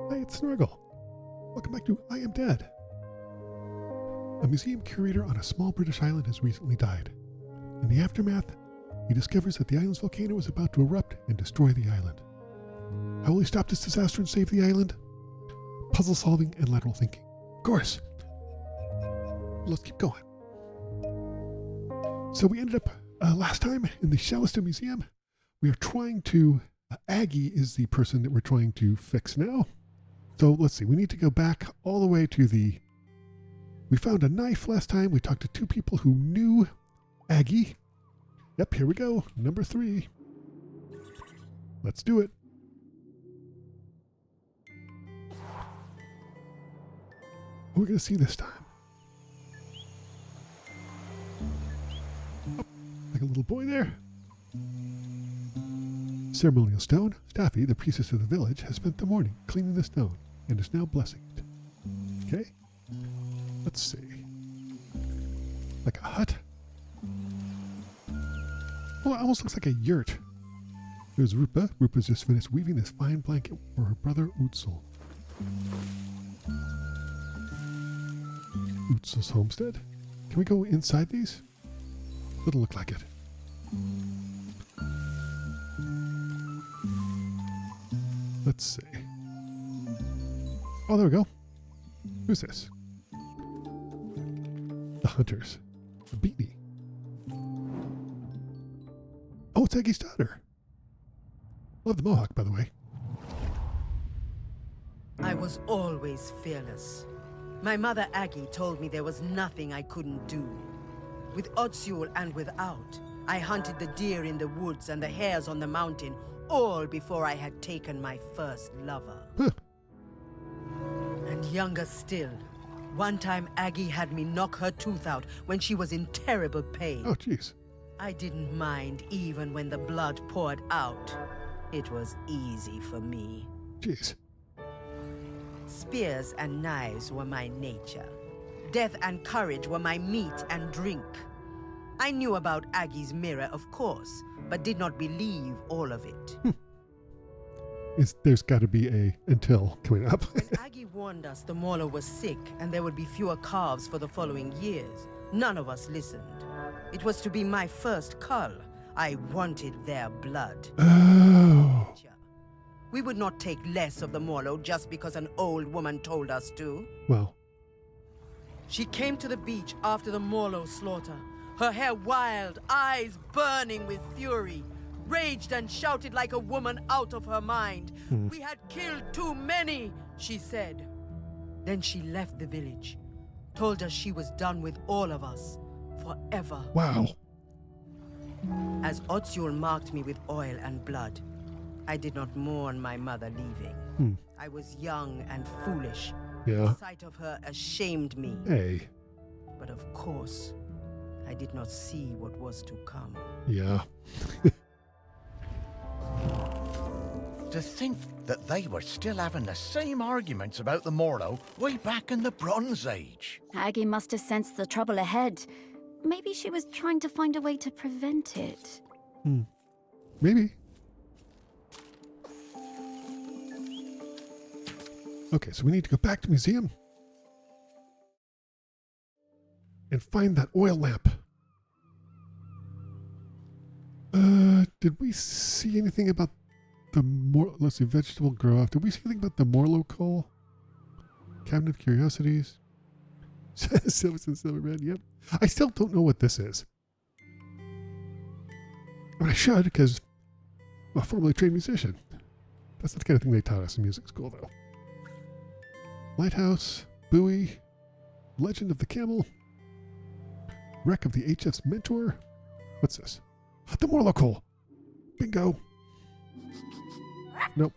Hi, it's Snorgle. Welcome back to I Am Dead. A museum curator on a small British island has recently died. In the aftermath, he discovers that the island's volcano is about to erupt and destroy the island. How will he stop this disaster and save the island? Puzzle solving and lateral thinking. Of course. Let's keep going. So we ended up last time in the Shelmerston Museum. We are trying to... Aggie is the person that we're trying to fix now. So let's see. We need to go back all the way to the... We found a knife last time. We talked to two people who knew Aggie. Yep, here we go. Number 3. Let's do it. What are we going to see this time? Oh, like a little boy there. Ceremonial stone. Staffy, the priestess of the village, has spent the morning cleaning the stone and is now blessing it. Okay. Let's see. Like a hut. Well, it almost looks like a yurt. There's Rupa. Rupa's just finished weaving this fine blanket for her brother Utsul. Utsul's homestead. Can we go inside these? It'll look like it. Let's see. Oh, there we go. Who's this? The hunters. The beanie. Oh, it's Aggie's daughter. Love the mohawk, by the way. I was always fearless. My mother Aggie told me there was nothing I couldn't do. With Otsul and without, I hunted the deer in the woods and the hares on the mountain, all before I had taken my first lover. Huh. And younger still, one time Aggie had me knock her tooth out when she was in terrible pain. Oh, jeez. I didn't mind even when the blood poured out. It was easy for me. Jeez. Spears and knives were my nature. Death and courage were my meat and drink. I knew about Aggie's mirror, of course, but did not believe all of it. There's got to be a until coming up. When Aggie warned us the Mauler was sick and there would be fewer calves for the following years, none of us listened. It was to be my first cull. I wanted their blood. Oh. We would not take less of the Mauler just because an old woman told us to. Well. She came to the beach after the Mauler slaughter, her hair wild, eyes burning with fury, raged and shouted like a woman out of her mind. We had killed too many, she said. Then she left the village, told us she was done with all of us, forever. Wow. As Otsul marked me with oil and blood, I did not mourn my mother leaving. I was young and foolish. Yeah. The sight of her ashamed me. Hey. But of course, I did not see what was to come. Yeah. To think that they were still having the same arguments about the Morlo way back in the Bronze Age. Aggie must have sensed the trouble ahead. Maybe she was trying to find a way to prevent it. Maybe. Okay, so we need to go back to the museum and find that oil lamp. Did we see anything about the let's see, vegetable grow off. Did we see anything about the Morlo coal? Cabinet of Curiosities. Silverstone Silverman, yep. I still don't know what this is. I mean, I should, because I'm a formerly trained musician. That's not the kind of thing they taught us in music school, though. Lighthouse, buoy, legend of the camel, wreck of the HF's mentor. What's this? The Morlo coal. Bingo. Nope.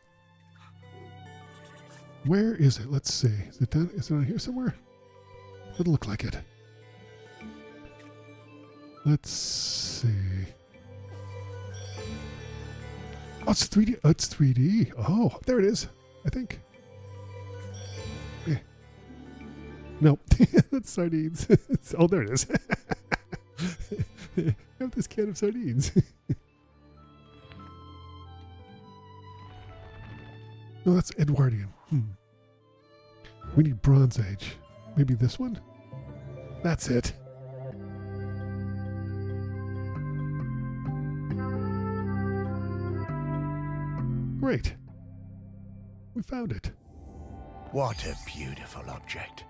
Where is it? Let's see. Is it down here somewhere? Doesn't look like it. Let's see. Oh, it's 3D. Oh, it's 3D. Oh, there it is. I think. Nope. That's sardines. Oh, there it is. I have this can of sardines. No, that's Edwardian. We need Bronze Age. Maybe this one? That's it. Great. We found it. What a beautiful object.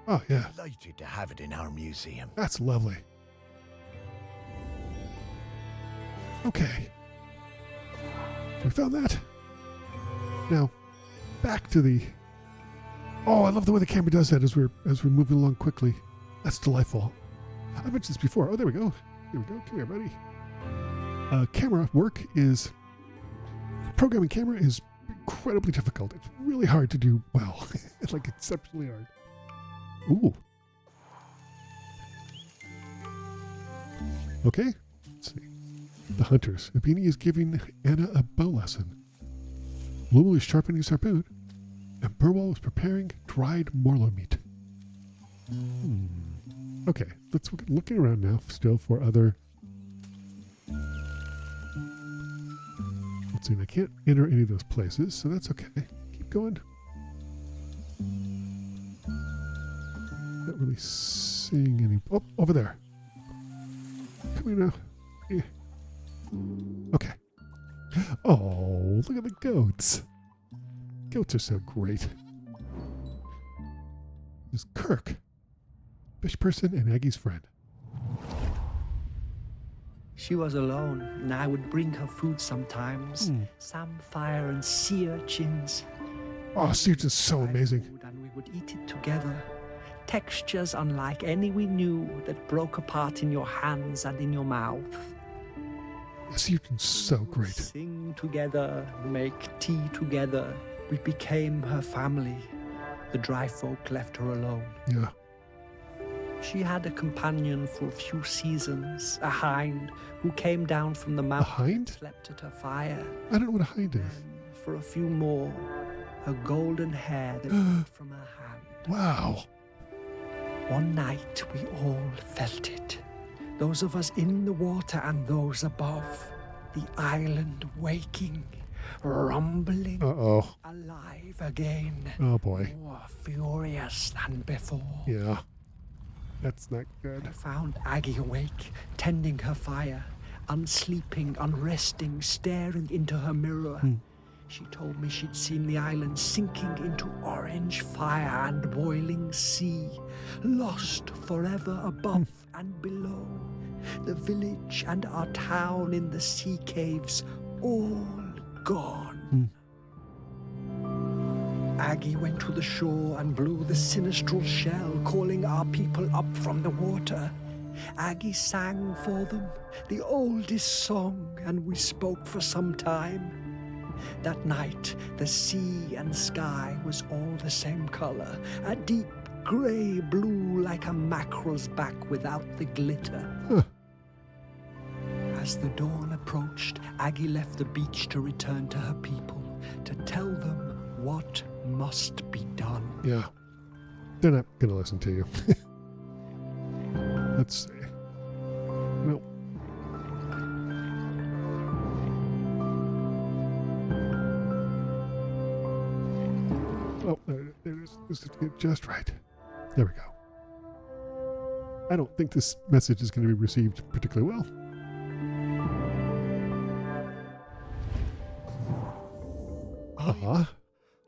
Oh, yeah. Delighted to have it in our museum. That's lovely. Okay. We found that. Now, back to the... Oh, I love the way the camera does that as we're moving along quickly. That's delightful. I mentioned this before. Oh, there we go. There we go. Come here, buddy. Camera work is... Programming camera is incredibly difficult. It's really hard to do well. It's like exceptionally hard. Ooh. Okay. Let's see. The hunters. Abini is giving Anna a bow lesson. Lulu is sharpening his harpoon. And Burwell is preparing dried Morlo meat. Okay. Let's looking around now still for other... Let's see. I can't enter any of those places, so that's okay. Keep going. Not really seeing any... Oh, over there. Come here now. Yeah. Okay. Oh, look at the goats. Goats are so great. There's Kirk, fish person and Aggie's friend. She was alone, and I would bring her food sometimes. Samphire and sea urchins. Oh, sea urchins so amazing. And we would eat it together. Textures unlike any we knew that broke apart in your hands and in your mouth. Sea urchins so great. Sing together, make tea together. We became her family. The dry folk left her alone. Yeah. She had a companion for a few seasons, a hind who came down from the mountain. A hind? And slept at her fire. I don't know what a hind is. And for a few more, her golden hair that fell from her hand. Wow. One night we all felt it. Those of us in the water and those above. The island waking, rumbling, alive again. Oh boy. More furious than before. Yeah. That's not good. I found Aggie awake, tending her fire, unsleeping, unresting, staring into her mirror. She told me she'd seen the island sinking into orange fire and boiling sea, lost forever above and below. The village and our town in the sea caves, all gone. Aggie went to the shore and blew the sinistral shell, calling our people up from the water. Aggie sang for them, the oldest song, and we spoke for some time. That night, the sea and sky was all the same color, a deep grey blue like a mackerel's back without the glitter. As the dawn approached, Aggie left the beach to return to her people, to tell them what must be done. Yeah. They're not going to listen to you. Let's see. No. Oh, there it is. This is just right. There we go. I don't think this message is going to be received particularly well.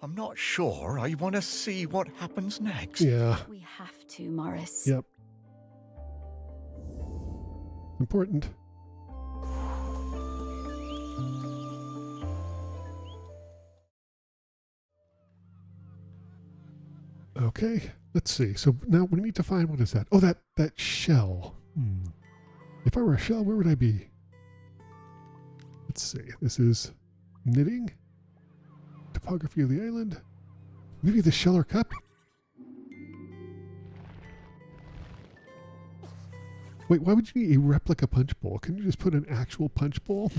I'm not sure I want to see what happens next. Yeah. We have to, Morris. Yep. Important. Okay, let's see. So now we need to find, what is that? Oh, that shell. If I were a shell, where would I be? Let's see. This is knitting. Topography of the island. Maybe the shell or cup? Wait, why would you need a replica punch bowl? Couldn't you just put an actual punch bowl?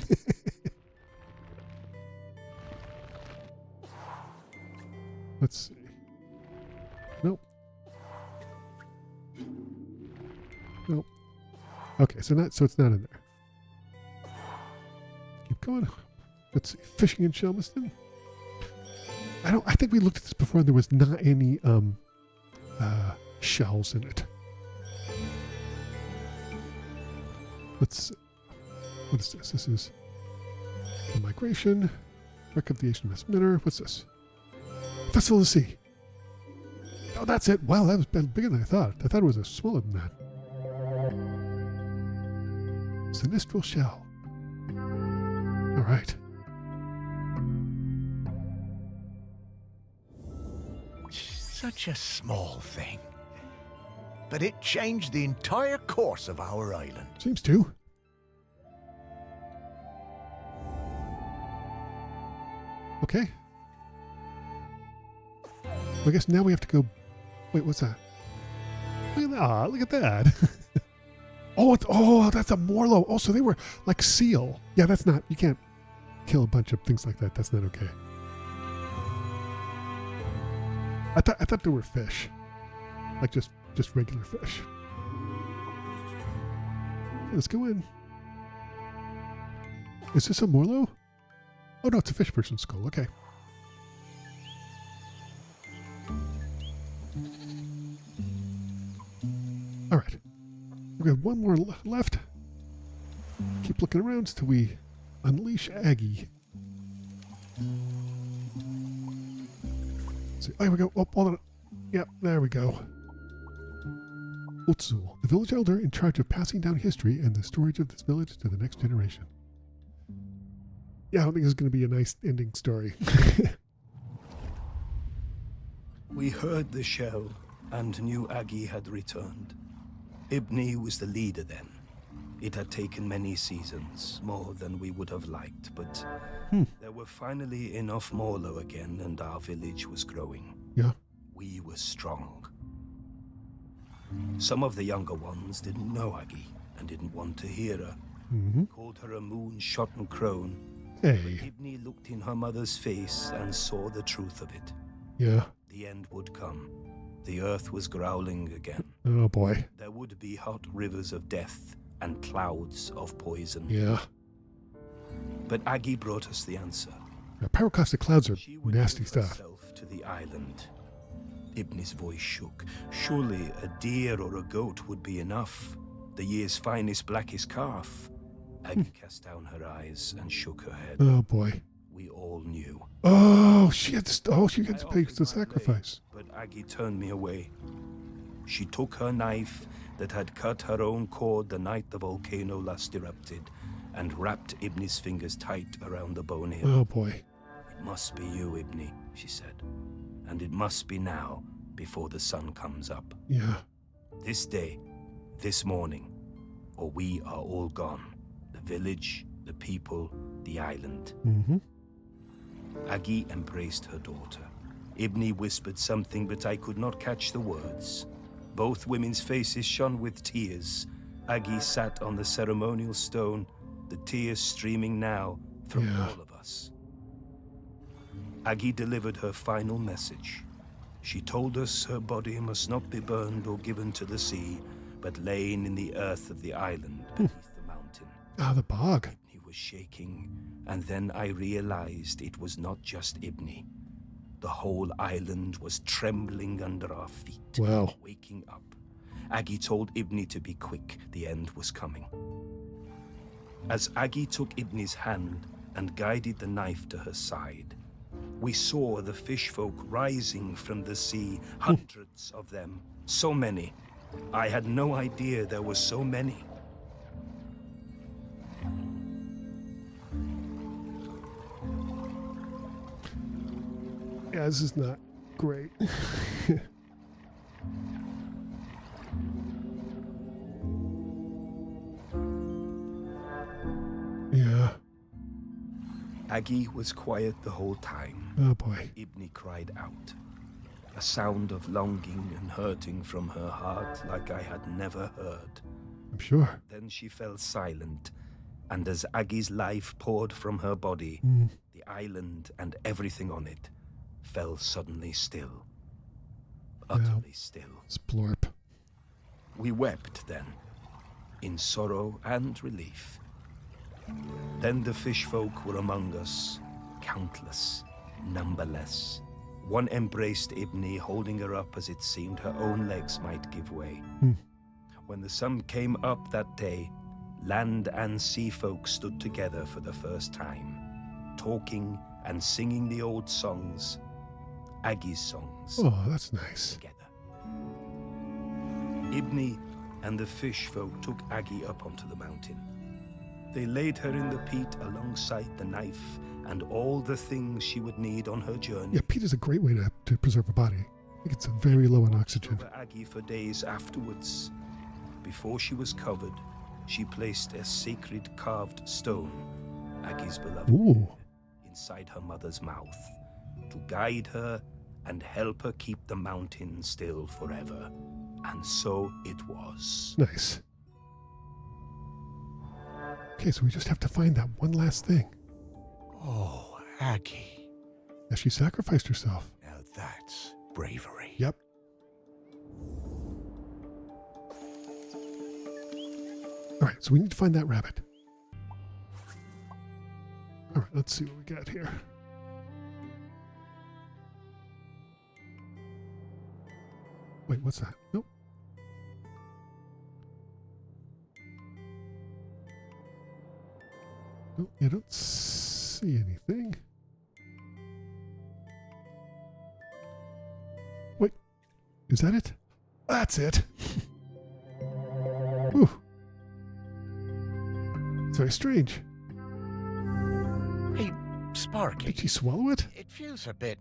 Let's see. Nope. Nope. Okay, so it's not in there. Keep going. Let's see. Fishing in Shelmerston. I think we looked at this before and there was not any shells in it. What is this? This is the migration, wreck of the Asian West Minnow. What's this? Festival of the Sea. Oh, that's it. Wow, that was bigger than I thought. I thought it was smaller than that. Sinistral shell. All right. Such a small thing. But it changed the entire course of our island. Seems to. Okay. I guess now we have to go. Wait, what's that? Look at that. Ah, look at that. Oh, that's a Morlo. Oh, so they were like seal. Yeah, that's not. You can't kill a bunch of things like that. That's not okay. I thought they were fish, like just regular fish. Okay, let's go in. Is this a Morlo? Oh no, it's a fish person's skull. Okay. All right. We have one more left. Keep looking around till we unleash Aggie. Let's see. Oh, here we go. Oh, hold on. Yep, there we go. Utsul, the village elder in charge of passing down history and the storage of this village to the next generation. Yeah, I don't think this is going to be a nice ending story. We heard the shell and knew Aggie had returned. Ibni was the leader then. It had taken many seasons, more than we would have liked, but there were finally enough Morlo again and our village was growing. Yeah. We were strong. Some of the younger ones didn't know Aggie and didn't want to hear her. Called her a moon-shot crone. Hey. But Ibni looked in her mother's face and saw the truth of it. Yeah. The end would come. The earth was growling again. Oh boy. There would be hot rivers of death and clouds of poison. Yeah. But Aggie brought us the answer. Yeah, pyroclastic clouds are She would nasty give stuff. herself to the island. Ibni's voice shook. Surely a deer or a goat would be enough. The year's finest, blackest calf. Aggie cast down her eyes and shook her head. Oh boy. We all knew. Oh, she had to pay I the offered my sacrifice. blade, but Aggie turned me away. She took her knife that had cut her own cord the night the volcano last erupted and wrapped Ibni's fingers tight around the bone hill. Oh boy. It must be you, Ibni, she said. And it must be now, before the sun comes up. Yeah. This day, this morning, or we are all gone. The village, the people, the island. Aggie embraced her daughter. Ibni whispered something, but I could not catch the words. Both women's faces shone with tears. Aggie sat on the ceremonial stone, the tears streaming now from all of us. Aggie delivered her final message. She told us her body must not be burned or given to the sea, but lain in the earth of the island beneath the mountain. Ah, the bog. Ibni was shaking, and then I realized it was not just Ibni. The whole island was trembling under our feet, Wow. waking up. Aggie told Ibni to be quick, the end was coming. As Aggie took Ibni's hand and guided the knife to her side, we saw the fish folk rising from the sea, hundreds of them, so many. I had no idea there were so many. Yeah, this is not great. Yeah. Aggie was quiet the whole time. Oh boy. Ibni cried out. A sound of longing and hurting from her heart like I had never heard. I'm sure. Then she fell silent, and as Aggie's life poured from her body, the island and everything on it fell suddenly still. Utterly still. Splorp. We wept then, in sorrow and relief. Then the fish folk were among us, countless, numberless. One embraced Ibni, holding her up as it seemed her own legs might give way. When the sun came up that day, land and sea folk stood together for the first time, talking and singing the old songs, Aggie's songs. Oh, that's nice. Together. Ibni and the fish folk took Aggie up onto the mountain. They laid her in the peat alongside the knife and all the things she would need on her journey. Yeah, peat is a great way to preserve a body. I think it's very low in oxygen. Over Aggie for days afterwards. Before she was covered, she placed a sacred carved stone, Aggie's beloved, Ooh. inside her mother's mouth to guide her and help her keep the mountain still forever. And so it was. Nice. Okay, so we just have to find that one last thing. Oh, Aggie. Yeah, she sacrificed herself. Now that's bravery. Yep. All right, so we need to find that rabbit. All right, let's see what we got here. Wait, what's that? Nope. Nope, I don't see anything. Wait, is that it? That's it. Ooh. It's very strange. Hey, Sparky. Did she swallow it? It feels a bit,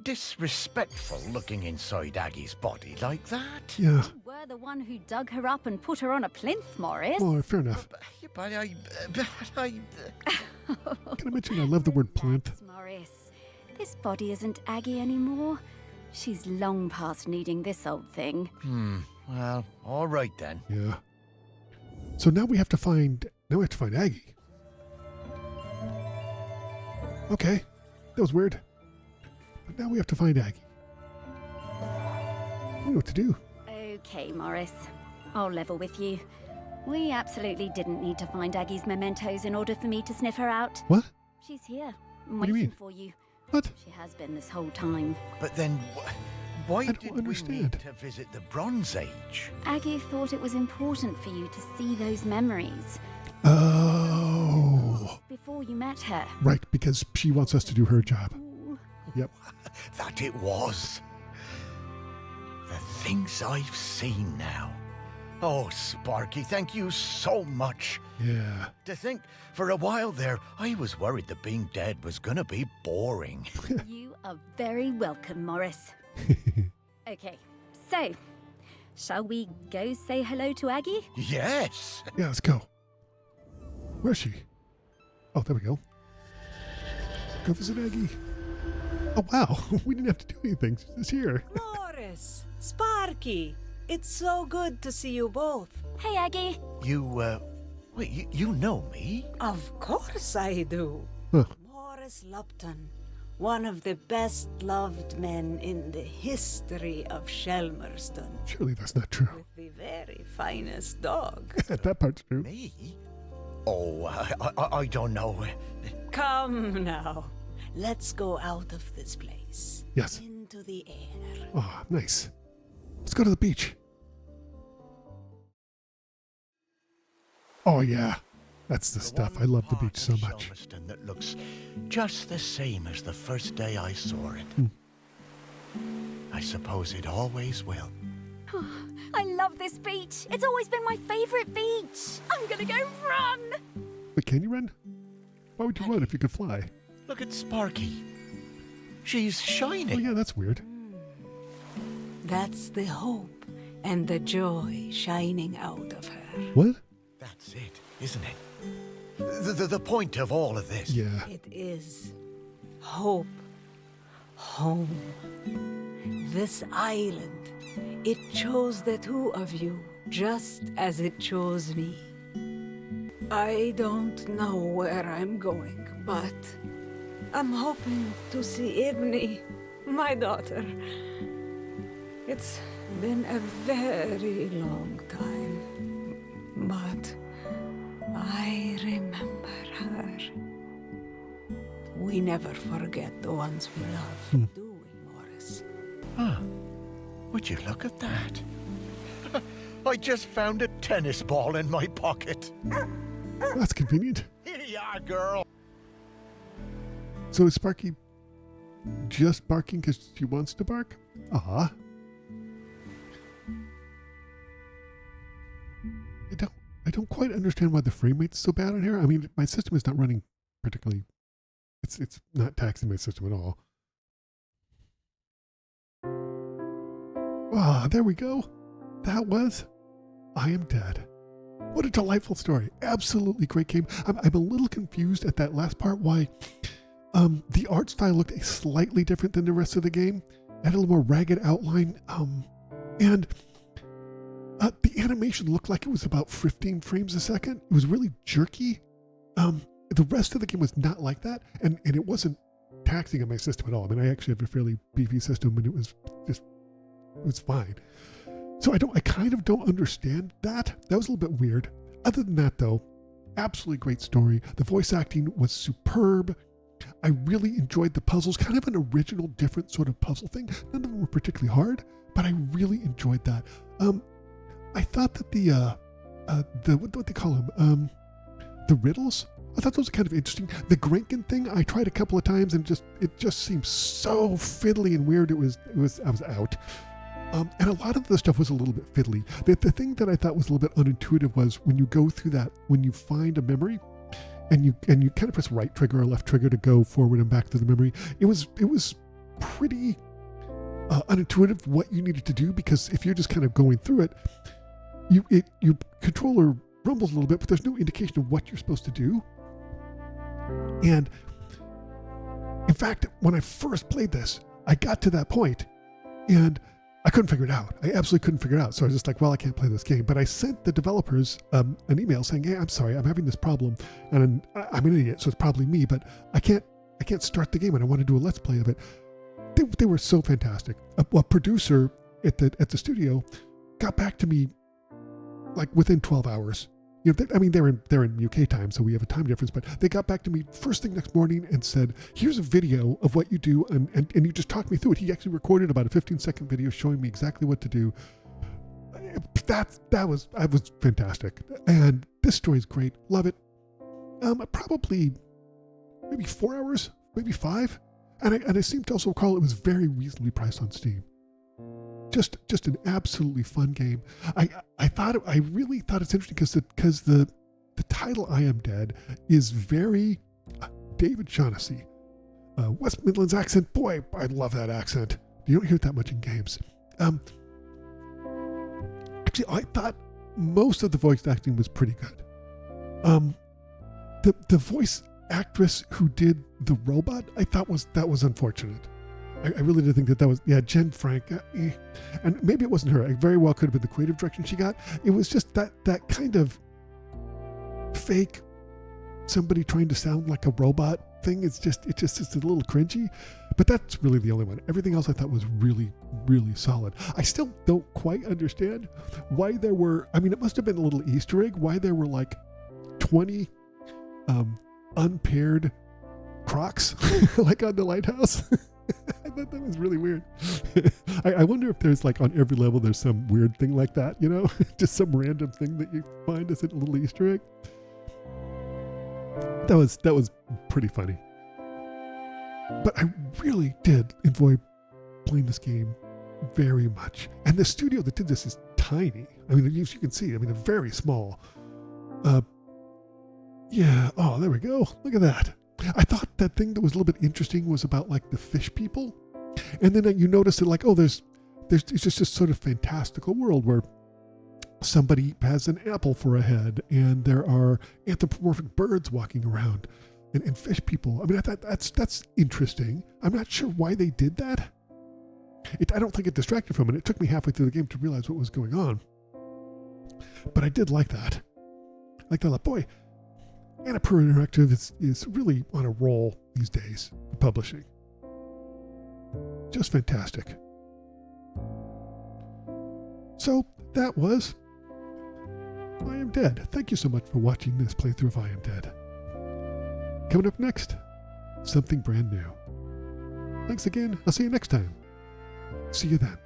disrespectful looking inside Aggie's body like that. Yeah. You were the one who dug her up and put her on a plinth, Morris. Oh, fair enough. But I Can I mention I love the word plinth? Relax, Morris. This body isn't Aggie anymore. She's long past needing this old thing. Well, all right then. Yeah. So now we have to find Aggie. Okay. That was weird. But now we have to find Aggie. We know what to do. Okay, Morris. I'll level with you. We absolutely didn't need to find Aggie's mementos in order for me to sniff her out. What? She's here, What do you waiting mean? for you. What? She has been this whole time. But then, why don't did we understand. need to visit the Bronze Age? Aggie thought it was important for you to see those memories Oh. before you met her. Right, because she wants us to do her job. Yep. That it was. The things I've seen now. Oh, Sparky, thank you so much. Yeah. To think, for a while there, I was worried that being dead was gonna be boring. You are very welcome, Morris. Okay, so, shall we go say hello to Aggie? Yes. Yeah, let's go. Where's she? Oh, there we go. Go visit Aggie. Oh, wow. We didn't have to do anything. She's just here. Morris, Sparky, it's so good to see you both. Hey, Aggie. Wait, you know me? Of course I do. Huh. Morris Lupton, one of the best loved men in the history of Shelmerston, Surely that's not true. with the very finest dog. That part's true. Me? Oh, I don't know. Come now, let's go out of this place. Yes. Into the air. Oh, nice. Let's go to the beach. Oh, yeah. That's the stuff. I love the beach so much. Shelmerston that looks just the same as the first day I saw it. I suppose it always will. I love this beach. It's always been my favorite beach. I'm gonna go run. But can you run? Why would you run if you could fly? Look at Sparky. She's Oh, shining. yeah, that's weird. That's the hope and the joy shining out of her. What? That's it, isn't it? The point of all of this. Yeah. It is hope, home. This island, it chose the two of you just as it chose me. I don't know where I'm going, but I'm hoping to see Ibni, my daughter. It's been a very long time, but I remember her. We never forget the ones we love, do we, Morris? Ah, would you look at that? I just found a tennis ball in my pocket. That's convenient. Here you are, girl. So is Sparky just barking because she wants to bark? Ah. I don't quite understand why the frame rate's so bad on here. I mean, my system is not running particularly. It's not taxing my system at all. Ah, there we go. That was I Am Dead. What a delightful story. Absolutely great game. I'm a little confused at that last part why the art style looked slightly different than the rest of the game. It had a little more ragged outline. And the animation looked like it was about 15 frames a second. It was really jerky. The rest of the game was not like that. And it wasn't taxing on my system at all. I mean, I actually have a fairly beefy system and it was fine. So I kind of don't understand that. That was a little bit weird. Other than that though, absolutely great story. The voice acting was superb. I really enjoyed the puzzles, kind of an original, different sort of puzzle thing. None of them were particularly hard, but I really enjoyed that. I thought that the what they call them, the riddles, I thought those were kind of interesting. The Grinkin thing, I tried a couple of times and it just seemed so fiddly and weird. I was out. And a lot of the stuff was a little bit fiddly. The thing that I thought was a little bit unintuitive was when you go through that, when you find a memory and you kind of press right trigger or left trigger to go forward and back to the memory, it was pretty unintuitive what you needed to do, because if you're just kind of going through it, your controller rumbles a little bit, but there's no indication of what you're supposed to do. And in fact, when I first played this, I got to that point and I couldn't figure it out. I absolutely couldn't figure it out. So I was just like, well, I can't play this game. But I sent the developers an email saying, hey, I'm sorry, I'm having this problem. And I'm an idiot, so it's probably me, but I can't start the game and I want to do a let's play of it. They were so fantastic. A producer at the studio got back to me like within 12 hours. You know, they're in UK time, so we have a time difference, but they got back to me first thing next morning and said, here's a video of what you do, and you just talked me through it. He actually recorded about a 15-second video showing me exactly what to do. That was fantastic. And this story is great. Love it. Probably maybe 4 hours, maybe 5. And I seem to also recall it was very reasonably priced on Steam. Just an absolutely fun game. I really thought it's interesting because the title I Am Dead is very David Shaughnessy. West Midlands accent. Boy, I love that accent. You don't hear it that much in games. Actually, I thought most of the voice acting was pretty good. The voice actress who did the robot, I thought that was unfortunate. I really did think that was, Jen Frank. And maybe it wasn't her. It very well could have been the creative direction she got. It was just that kind of fake, somebody trying to sound like a robot thing. It's just a little cringy. But that's really the only one. Everything else I thought was really, really solid. I still don't quite understand why there were, it must have been a little Easter egg, why there were like 20 unpaired Crocs like on the lighthouse. I thought that was really weird. I wonder if there's like on every level there's some weird thing like that, you know, just some random thing that you find as a little Easter egg. That was pretty funny. But I really did enjoy playing this game very much. And the studio that did this is tiny. As you can see, they're very small. Oh, there we go. Look at that. I thought that thing that was a little bit interesting was about like the fish people. And then you notice that like, it's just this sort of fantastical world where somebody has an apple for a head and there are anthropomorphic birds walking around and fish people. I thought that's interesting. I'm not sure why they did that. I don't think it distracted from it. It took me halfway through the game to realize what was going on. But I did like that. Like that, boy, Annapurna Interactive is really on a roll these days for publishing. Just fantastic. So that was I Am Dead. Thank you so much for watching this playthrough of I Am Dead. Coming up next, something brand new. Thanks again. I'll see you next time. See you then.